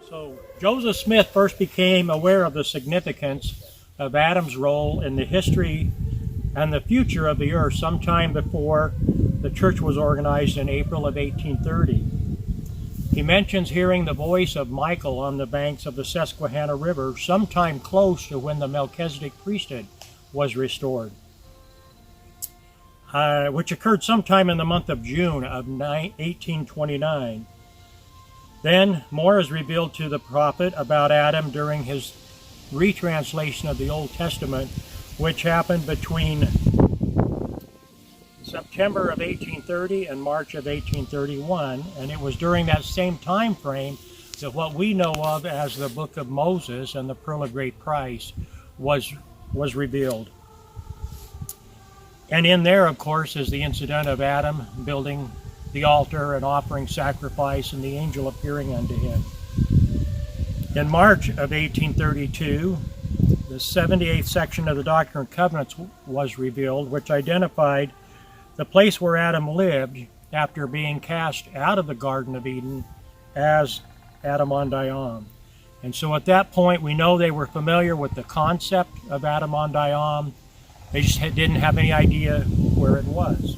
So Joseph Smith first became aware of the significance of Adam's role in the history and the future of the earth sometime before the church was organized in April of 1830. He mentions hearing the voice of Michael on the banks of the Susquehanna River sometime close to when the Melchizedek priesthood was restored, which occurred sometime in the month of June of 1829. Then more is revealed to the prophet about Adam during his retranslation of the Old Testament, which happened between September of 1830 and March of 1831, and it was during that same time frame that what we know of as the Book of Moses and the Pearl of Great Price was revealed. And in there, of course, is the incident of Adam building the altar and offering sacrifice and the angel appearing unto him. In March of 1832, the 78th section of the Doctrine and Covenants was revealed, which identified the place where Adam lived after being cast out of the Garden of Eden as Adam-ondi-Ahman. And so at that point, we know they were familiar with the concept of Adam-ondi-Ahman. They just didn't have any idea where it was.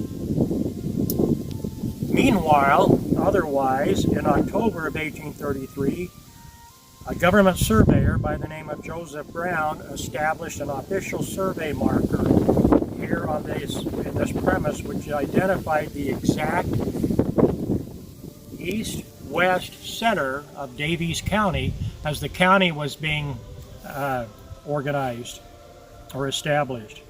Meanwhile, otherwise, in October of 1833, a government surveyor by the name of Joseph Brown established an official survey marker here on in this premise, which identified the exact east-west center of Daviess County as the county was being organized or established.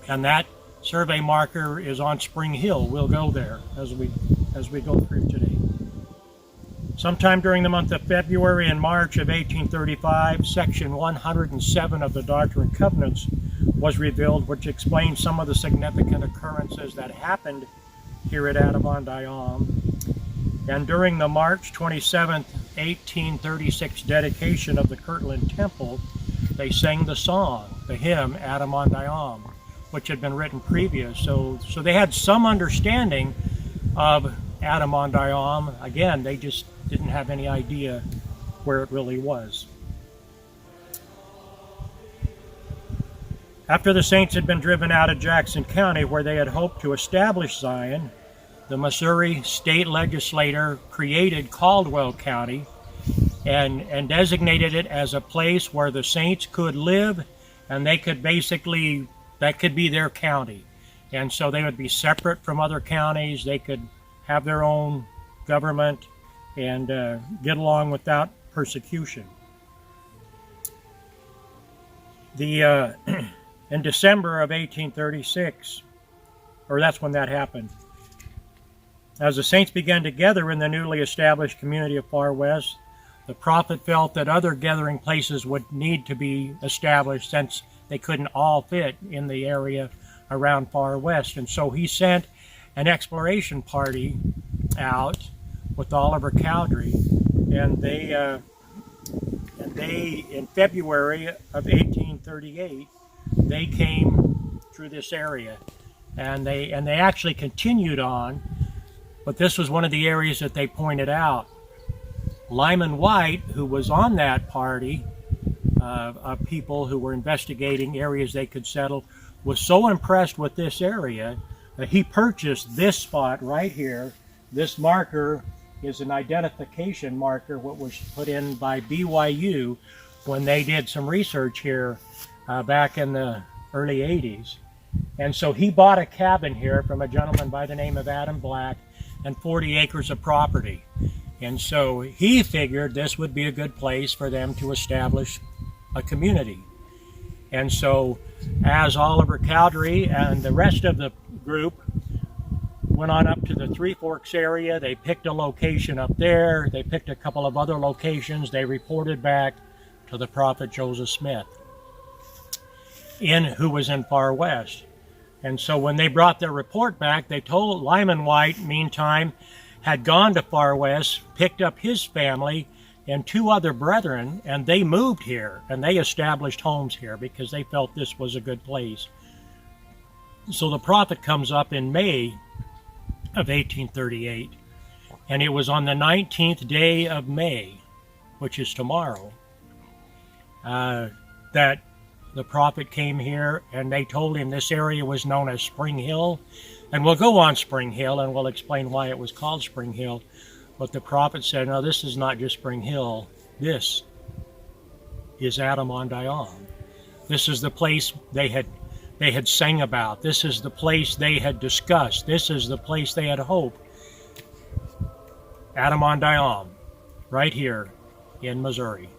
And that survey marker is on Spring Hill. We'll go there as we go through today. Sometime during the month of February and March of 1835, section 107 of the Doctrine and Covenants was revealed, which explains some of the significant occurrences that happened here at Adam-ondi-Ahman. And during the March 27th, 1836 dedication of the Kirtland Temple, they sang the song, the hymn Adam-ondi-Ahman, which had been written previous. So they had some understanding of Adam-ondi-Ahman. Again, they just didn't have any idea where it really was. After the saints had been driven out of Jackson County, where they had hoped to establish Zion, the Missouri state legislature created Caldwell County and designated it as a place where the saints could live, and they could basically, that could be their county. And so they would be separate from other counties. They could have their own government and get along without persecution. In December of 1836, or that's when that happened, as the saints began to gather in the newly established community of Far West, the prophet felt that other gathering places would need to be established since they couldn't all fit in the area around Far West. And so he sent an exploration party out with Oliver Cowdery, and they in February of 1838, they came through this area, and they actually continued on, but this was one of the areas that they pointed out. Lyman White, who was on that party of people who were investigating areas they could settle, was so impressed with this area that he purchased this spot right here. This marker is an identification marker, what was put in by BYU when they did some research here back in the early 80s. And so he bought a cabin here from a gentleman by the name of Adam Black and 40 acres of property. And so he figured this would be a good place for them to establish a community. And so as Oliver Cowdery and the rest of the group went on up to the Three Forks area, they picked a location up there, they picked a couple of other locations, they reported back to the prophet Joseph Smith, who was in Far West. And so when they brought their report back, they told Lyman White, meantime, had gone to Far West, picked up his family and two other brethren, and they moved here, and they established homes here because they felt this was a good place. So the prophet comes up in May of 1838, and it was on the 19th day of May which is tomorrow, that the prophet came here and they told him this area was known as Spring Hill. And we'll go on Spring Hill and we'll explain why it was called Spring Hill. But the prophet said, no, this is not just Spring Hill. This is Adam-ondi-Ahman. This is the place they had sang about. This is the place they had discussed. This is the place they had hoped. Adam-ondi-Ahman, right here in Missouri.